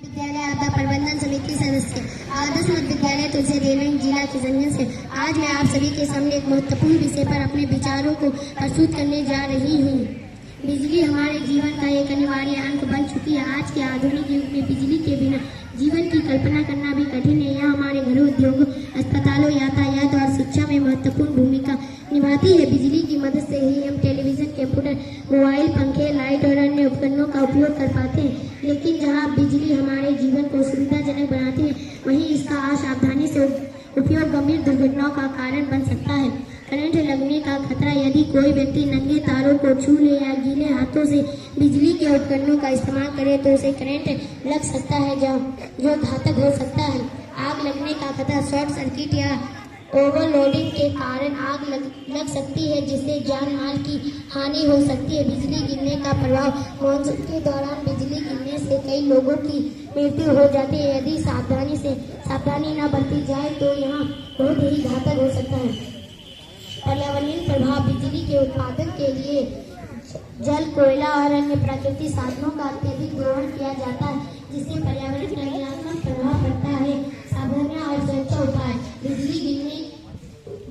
विद्यालय आपदा प्रबंधन समिति सदस्य आदर्श मध्य विद्यालय तुलसी रेलवे जिला किशनगंज से आज मैं आप सभी के सामने एक महत्वपूर्ण विषय पर अपने विचारों को प्रस्तुत करने जा रही हूँ। बिजली हमारे जीवन का एक अनिवार्य अंग बन चुकी है। आज के आधुनिक युग में बिजली के बिना जीवन की कल्पना करना भी कठिन है। यह हमारे घरों, उद्योगों, अस्पतालों, यातायात और शिक्षा में महत्वपूर्ण भूमिका निभाती है। बिजली की मदद से ही हम टेलीविजन, कंप्यूटर, मोबाइल, पंखे, लाइट और अन्य उपकरणों का उपयोग कर पाते हैं। लेकिन जहां बिजली हमारे जीवन को सुविधाजनक बनाती है, वहीं इसका असावधानी से उपयोग गंभीर दुर्घटनाओं का कारण बन सकता है। करंट लगने का खतरा। यदि कोई व्यक्ति नंगे तारों को छू ले या गीले हाथों से बिजली के उपकरणों का इस्तेमाल करे तो उसे करंट लग सकता है जो घातक हो सकता है। आग लगने का खतरा। शॉर्ट सर्किट या ओवरलोडिंग के कारण आग लग सकती है, जिससे जान माल की हानि हो सकती है। बिजली गिरने का प्रभाव। मानसून के दौरान बिजली गिरने से कई लोगों की मृत्यु हो जाती है। यदि सावधानी न बरती जाए तो यहाँ बहुत ही घातक हो सकता है। पर्यावरणीय प्रभाव। बिजली के उत्पादन के लिए जल, कोयला और अन्य प्राकृतिक साधनों का अत्यधिक दोहन किया जाता है, जिससे पर्यावरण पर नकारात्मक प्रभाव पड़ता है। सावधानियां और सुरक्षा उपाय।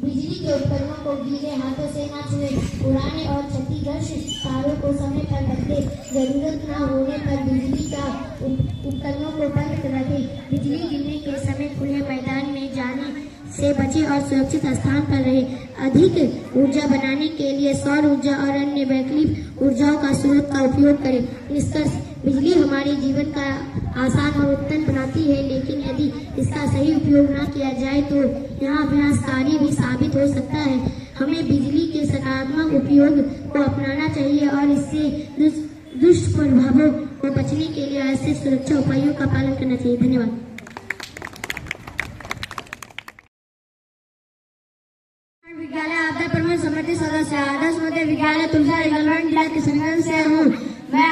बिजली के उपकरणों को गीले हाथों से न छुएं। पुराने और क्षतिग्रस्त तारों को समय पर बदलें। जरूरत न होने पर बिजली का उपकरणों को बंद रखें। बिजली गिरने के समय खुले मैदान में जाने से बचें और सुरक्षित स्थान पर रहें। अधिक ऊर्जा बनाने के लिए सौर ऊर्जा और अन्य वैकल्पिक ऊर्जाओं का स्रोत का उपयोग करें। निष्कर्ष। बिजली हमारे जीवन का आसान और उत्तम बनाती है, लेकिन यदि इसका सही उपयोग न किया जाए तो यह विनाशकारी भी साबित हो सकता है। हमें बिजली के सकारात्मक उपयोग को अपनाना चाहिए और इससे दुष्प्रभावों को बचने के लिए ऐसे सुरक्षा उपायों का पालन करना चाहिए। धन्यवाद। विद्यालय आपदा प्रबंधन समिति सदस्य आदर्श मध्य विद्यालय तुलसी रेलवे जिला किशनगंज से हूँ। मैं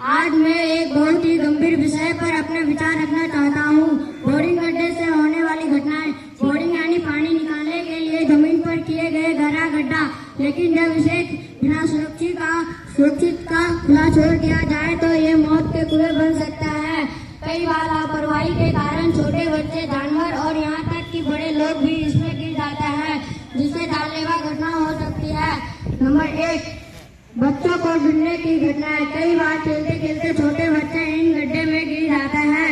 आज मैं एक बहुत ही गंभीर विषय पर अपने विचार रखना चाहता हूँ। बोरिंग गड्ढे से होने वाली घटनाएं। बोरिंग यानी पानी निकालने के लिए जमीन पर किए गए गहरा गड्ढा, लेकिन जब इसे बिना सुरक्षित का खुला छोड़ दिया जाए तो ये मौत के कुएं बन सकता है। कई बार लापरवाही के कारण छोटे बच्चे, जानवर और यहाँ तक कि बड़े लोग भी इसमें गिर जाते हैं, जिससे जानलेवा घटना हो सकती है। नंबर 1, बच्चों को गिरने की घटनाएं। कई बार खेलते खेलते छोटे बच्चे इन गड्ढे में गिर जाते हैं।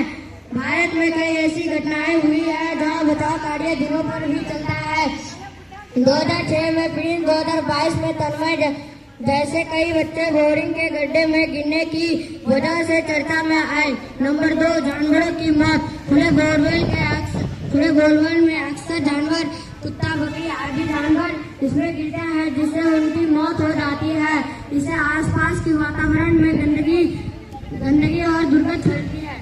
भारत में कई ऐसी घटनाएं हुई है जहां बचाव कार्य दिनों पर भी चलता है। 2006 में प्रिंस, 2022 में तन्मय जैसे कई बच्चे बोरिंग के गड्ढे में गिरने की वजह से चर्चा में आए। नंबर 2, जानवरों की मौत। खुले बोरवेल में अक्सर जानवर, कुत्ता, बकरी आदि जानवर इसमें गिरते हैं, जिससे उनकी मौत हो जाती है। इससे आसपास के वातावरण में गंदगी और दुर्गंध फैलती है।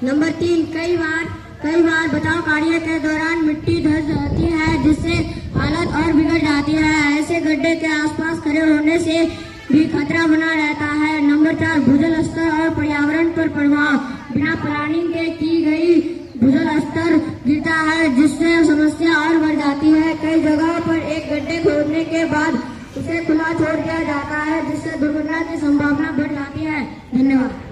नंबर 3, कई बार बचाव कार्य के दौरान मिट्टी धंस जाती है, जिससे हालत और बिगड़ जाती है। ऐसे गड्ढे के आसपास खड़े होने से भी खतरा बना रहता है। नंबर 4, भूजल स्तर और पर्यावरण पर प्रभाव। बिना प्लानिंग के की गई भूजल स्तर गिरता है, जिससे समस्या और बढ़ जाती है। कई जगहों पर एक गड्ढे खोदने के बाद उसे खुला छोड़ दिया जाता है, जिससे दुर्घटना की संभावना बढ़ जाती है। धन्यवाद।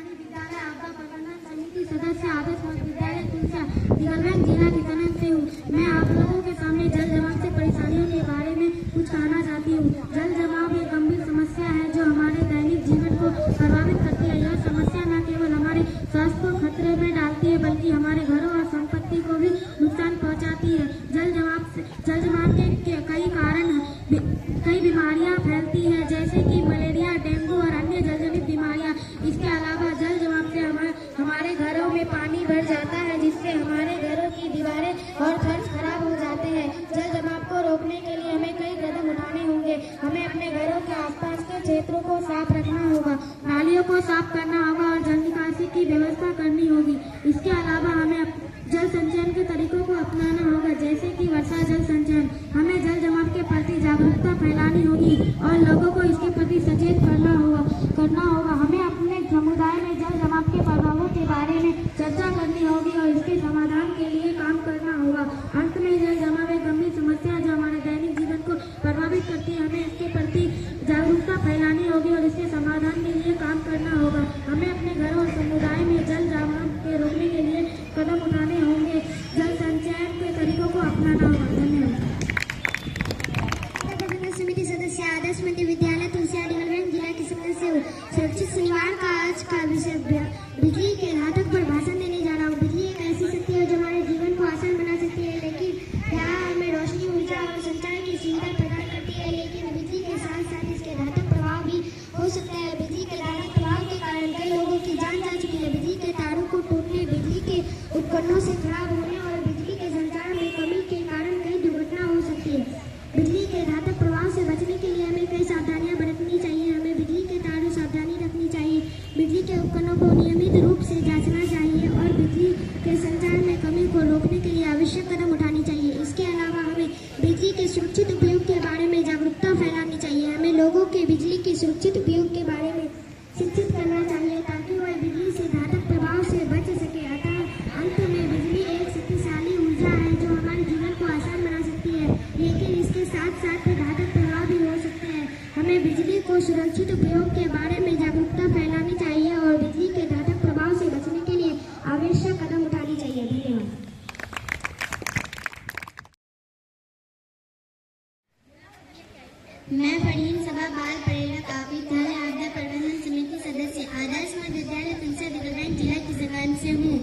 विद्यालय आपदा प्रबंधन समिति सदस्य आदर्श मध्य विद्यालय तुलसी रेलवे जिला किशनगंज से हूँ। मैं आप लोगों के सामने जल जमाव से परेशानियों के बारे में कुछ कहना चाहती हूँ। जल जमाव एक गंभीर समस्या है जो हमारे दैनिक जीवन को प्रभावित करती है। यह समस्या न केवल हमारे स्वास्थ्य को खतरे में डालती है, बल्कि हमारे घरों और संपत्ति को भी नुकसान पहुँचाती है। जल जमाव के कई बीमारियाँ फैलती है, जैसे कि मलेरिया, डेंगू और अन्य जलजनित बीमारियाँ। इसके अलावा जल जमाव से हमारे घरों में पानी भर जाता है, जिससे हमारे घरों की दीवारें और फर्श खराब हो जाते हैं। जल जमाव को रोकने के लिए हमें कई कदम उठाने होंगे। हमें अपने घरों के आसपास के क्षेत्रों को साफ रखना होगा, नालियों को साफ करना होगा और जल निकासी की व्यवस्था करनी होगी। इसके अलावा हमें जल संचयन के तरीकों को अपनाना होगा, जैसे कि वर्षा जल संचयन। हमें जल जमाव के प्रति जागरूकता फैलानी होगी और लोगों को इसके प्रति सचेत करना होगा। हमें अपने समुदाय में जल जमाव के प्रभावों के बारे में चर्चा करनी होगी और इसके समाधान के लिए काम करना होगा। अंत में जल जमाव एक गंभीर समस्या जो हमारे दैनिक जीवन कदम उठानी चाहिए। इसके अलावा हमें बिजली के सुरक्षित उपयोग के बारे में जागरूकता फैलानी चाहिए। हमें लोगों के बिजली के सुरक्षित उपयोग के बारे में शिक्षित करना चाहिए ताकि वह बिजली से घातक प्रभाव से बच सके। अतः अंत में बिजली एक शक्तिशाली ऊर्जा है जो हमारे जीवन को आसान बना सकती है, लेकिन इसके साथ साथ घातक प्रभाव भी हो सकते हैं। हमें बिजली को सुरक्षित उपयोग के बारे में जागरूकता फैलानी चाहिए और बिजली के घातक प्रभाव से बचने के लिए आवश्यक कदम उठानी चाहिए। धन्यवाद। मैं फरहीन सबा बाल प्रेरक विद्यालय आद्या प्रबंधन समिति सदस्य आदर्श मध्य विद्यालय तुलसी दिगलबैंक जिला किशनगंज से हूँ।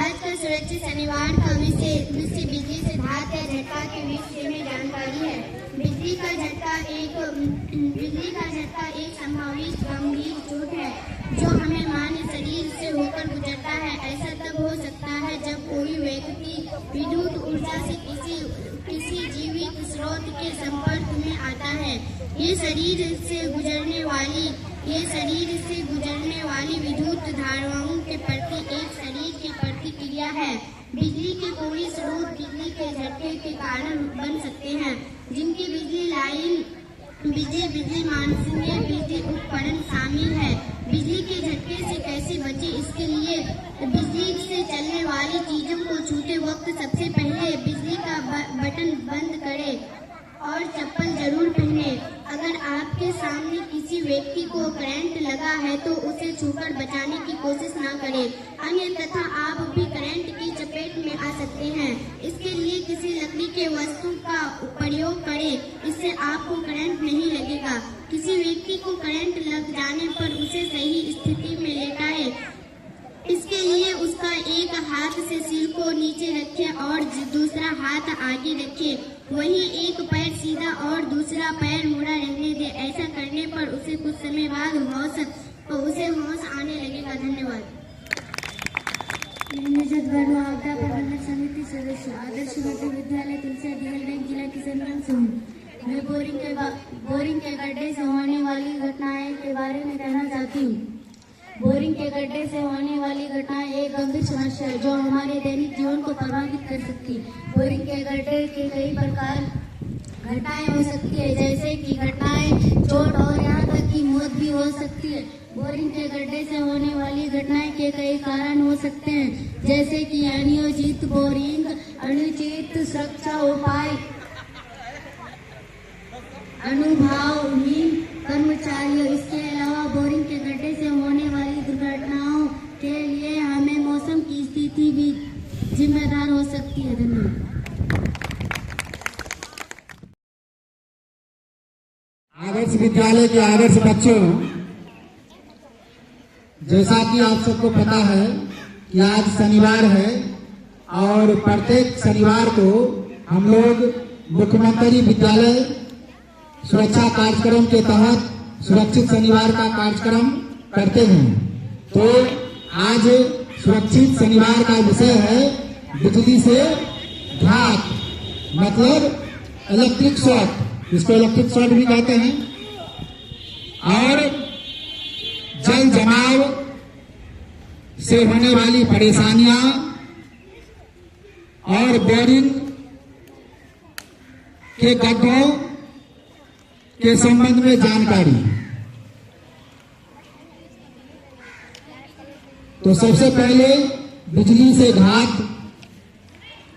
आज का सुरक्षित शनिवार का विषय बिजली से घात या झटका के विषय में जानकारी है। बिजली का झटका एक संभावित गंभीर चोट है जो हमें मानव शरीर से होकर गुजरता है। ऐसा तब हो सकता है जब कोई व्यक्ति विद्युत ऊर्जा से किसी जीवित स्रोत के संपर्क में आता है। ये शरीर से गुजरने वाली विद्युत धाराओं के प्रति एक शरीर की प्रतिक्रिया है। बिजली के कोई स्रोत बिजली के झटके के कारण बन सकते हैं, जिनकी बिजली मानवीय बिजली उपकरण शामिल है। बिजली के झटके से कैसे बचे, इसके लिए बिजली से चलने वाली चीजों को छूते वक्त सबसे पहले बिजली का बटन बंद करें और चप्पल जरूर पहने। अगर आपके सामने किसी व्यक्ति को करंट लगा है तो उसे छूकर बचाने की कोशिश न करें, अन्यथा आप भी करंट की चपेट में आ सकते हैं। इसके लिए किसी लकड़ी के वस्तु का प्रयोग करें, इससे आपको करंट नहीं लगेगा। किसी व्यक्ति को करंट लग जाने पर उसे सही स्थिति में लेटाएं। इसके लिए उसका एक हाथ से सिर को नीचे रखें और दूसरा हाथ आगे रखें। वहीं एक पैर सीधा और दूसरा पैर मुड़ा रहने दें। ऐसा करने पर उसे कुछ समय बाद होश आने लगेगा। धन्यवाद। आद्या प्रबंधन समिति सदस्य आदर्श मध्य विद्यालय तुलसी दिगलबैंक जिला किशनगंज से हूँ। मैं बोरिंग के गड्ढे से होने वाली घटनाएं के बारे में कहना चाहती हूँ। बोरिंग के गड्ढे से होने वाली घटनाएं एक गंभीर समस्या है जो हमारे दैनिक जीवन को प्रभावित कर सकती है। बोरिंग के गड्ढे के कई प्रकार घटनाएं हो सकती है, जैसे कि घटनाएं चोट और यहाँ तक कि मौत भी हो सकती है। बोरिंग के गड्ढे से होने वाली घटनाएं के कई कारण हो सकते हैं, जैसे कि अनियोजित बोरिंग, अनुचित सुरक्षा उपाय, अनुभवहीन कर्मचारियों। इसके अलावा बोरिंग के गड्ढे से होने वाली दुर्घटनाओं के लिए हमें मौसम की स्थिति भी जिम्मेदार हो सकती है। धन्यवाद। आदर्श विद्यालय के आदर्श बच्चों, जैसा कि आप सबको पता है कि आज शनिवार है और प्रत्येक शनिवार को हम लोग मुख्यमंत्री विद्यालय सुरक्षा कार्यक्रम के तहत सुरक्षित शनिवार का कार्यक्रम करते हैं। तो आज सुरक्षित शनिवार का विषय है बिजली से घात, मतलब इलेक्ट्रिक शॉक, इसको इलेक्ट्रिक शॉक भी कहते हैं। और जल जमाव से होने वाली परेशानियां और बोरिंग के गड्ढों के संबंध में जानकारी। तो सबसे पहले बिजली से घात,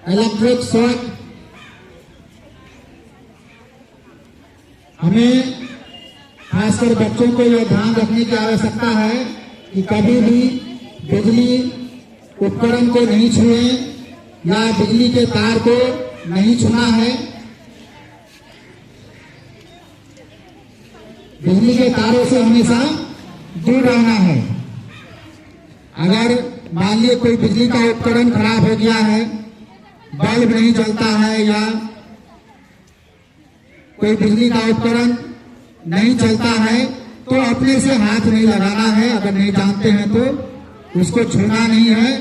इलेक्ट्रिक शॉक, हमें खासकर बच्चों को यह ध्यान रखने की आवश्यकता है कि कभी भी बिजली उपकरण को नहीं छुएं या बिजली के तार को नहीं छूना है। बिजली के तारों से हमेशा दूर रहना है। अगर मान लीजिए कोई बिजली का उपकरण खराब हो गया है, बल्ब नहीं जलता है या कोई बिजली का उपकरण नहीं चलता है, तो अपने से हाथ नहीं लगाना है। अगर नहीं जानते हैं तो उसको छूना नहीं है।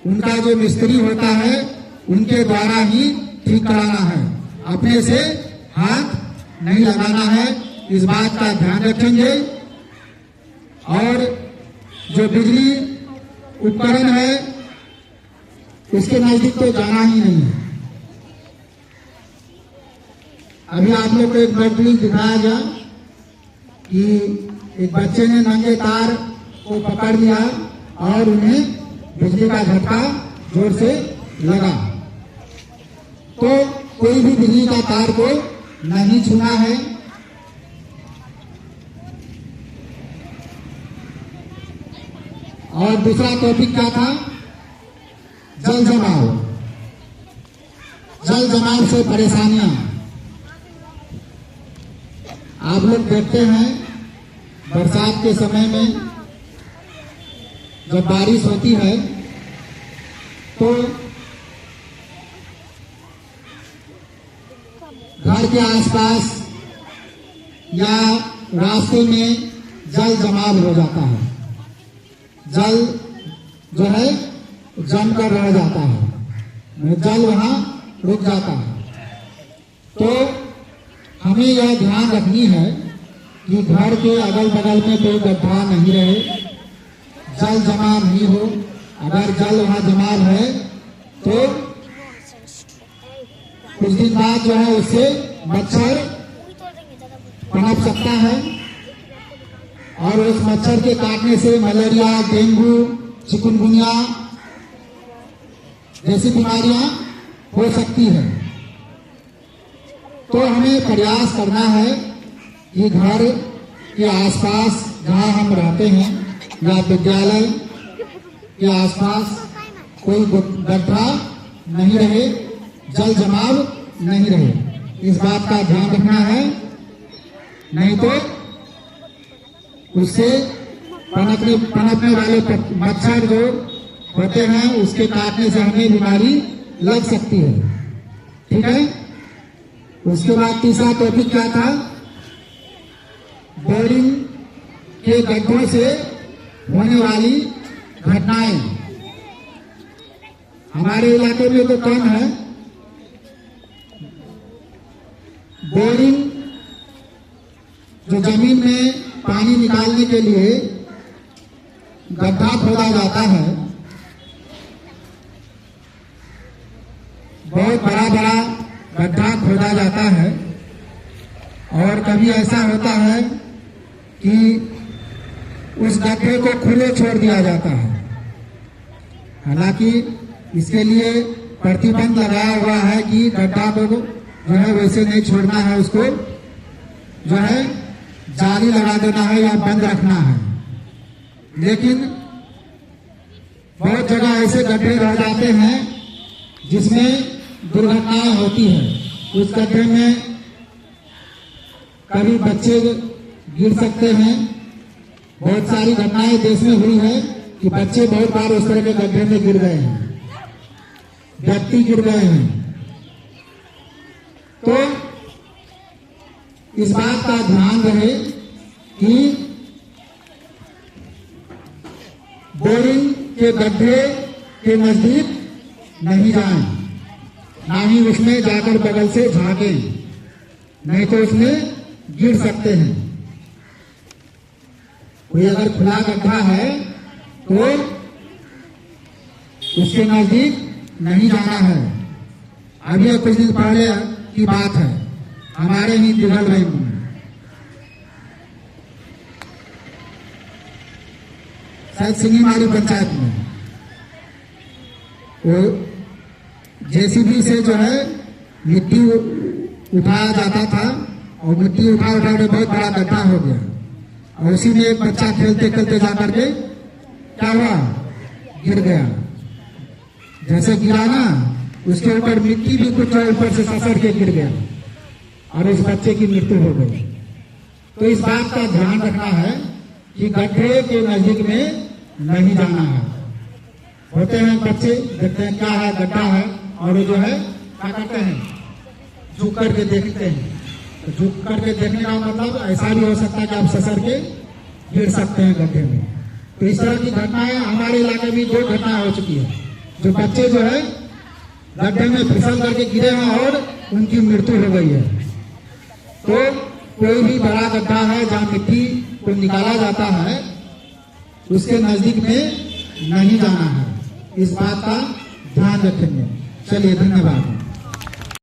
उनका जो मिस्त्री होता है उनके द्वारा ही ठीक कराना है, अपने से हाथ नहीं लगाना है। इस बात का ध्यान रखेंगे। और जो बिजली उपकरण है उसके नजदीक तो जाना ही नहीं है। अभी आप लोग को एक वीडियो दिखाया गया कि एक बच्चे ने नंगे तार को पकड़ लिया और उन्हें बिजली का झटका जोर से लगा। तो कोई भी बिजली का तार को नहीं छूना है। और दूसरा टॉपिक क्या था? जल जमाव। जल जमाव से परेशानियां आप लोग देखते हैं। बरसात के समय में जब बारिश होती है तो घर के आसपास या रास्ते में जल जमाव हो जाता है। जल जो है जमकर रह जाता है, जल वहां रुक जाता है। तो हमें यह ध्यान रखनी है कि घर के अगल बगल में कोई गड्ढा नहीं रहे, जल जमा नहीं हो। अगर जल वहां जमा है तो कुछ दिन बाद जो है उससे मच्छर पनप सकता है और उस मच्छर के काटने से मलेरिया, डेंगू, चिकनगुनिया जैसी बीमारियां हो सकती है। तो हमें प्रयास करना है कि घर के आसपास जहां हम रहते हैं या विद्यालय के आसपास कोई गड्ढा नहीं रहे, जल जमाव नहीं रहे। इस बात का ध्यान रखना है, नहीं तो उससे पनपने वाले मच्छर जो होते हैं उसके काटने से हमें बीमारी लग सकती है। ठीक है। उसके बाद तीसरा टॉपिक क्या था? बोरिंग के गड्ढों से होने वाली घटनाएं। हमारे इलाके में तो कम है। बोरिंग जो जमीन में पानी निकालने के लिए गड्ढा खोदा जाता है, बहुत बड़ा बड़ा गड्ढा खोदा जाता है और कभी ऐसा होता है कि उस गड्ढे को खुले छोड़ दिया जाता है। हालांकि इसके लिए प्रतिबंध लगाया हुआ है कि गड्ढा को जो है वैसे नहीं छोड़ना है, उसको जो है जाली लगा देना है या बंद रखना है। लेकिन बहुत जगह ऐसे गड्ढे रह जाते हैं जिसमें दुर्घटनाएं होती है। उस गड्ढे में कभी बच्चे गिर सकते हैं। बहुत सारी घटनाएं देश में हुई है कि बच्चे बहुत बार उस तरह के गड्ढे में गिर गए हैं, व्यक्ति गिर गए हैं। तो इस बात का ध्यान रहे कि बोरिंग के गड्ढे के नजदीक नहीं जाएं, ना ही उसमें जाकर बगल से झांकें, नहीं तो उसमें गिर सकते हैं। कोई अगर खुला गड्ढा है तो उसके नजदीक नहीं जाना है। अभी कुछ दिन पहले की बात है, हमारे ही दिघल में शायद सिंगीमारी पंचायत में वो जेसीबी से जो है मिट्टी उठाया जाता था और मिट्टी उठा के बहुत बड़ा गड्ढा हो गया और उसी में एक बच्चा खेलते खेलते जाकर के क्या हुआ, गिर गया। जैसे गिरा ना, उसके ऊपर मिट्टी भी कुछ ऊपर से ससर के गिर गया और उस बच्चे की मृत्यु हो गई। तो इस बात का ध्यान रखना है कि गड्ढे के नजदीक में नहीं जाना है। होते हैं बच्चे, देखते हैं क्या है, गड्ढा है, और जो है क्या करते हैं, झुक करके देखते हैं। तो झुक करके देखने का मतलब ऐसा भी हो सकता है कि आप ससर के गिर सकते हैं गड्ढे में। तो इस तरह की घटनाएं हमारे इलाके में 2 घटनाएं हो चुकी है, जो बच्चे जो है गड्ढे में फिसल करके गिरे हैं और उनकी मृत्यु हो गई है। तो कोई भी बड़ा गड्ढा है जहाँ मिट्टी को निकाला जाता है, उसके नजदीक में नहीं जाना है। इस बात का ध्यान रखेंगे। चलिए, धन्यवाद।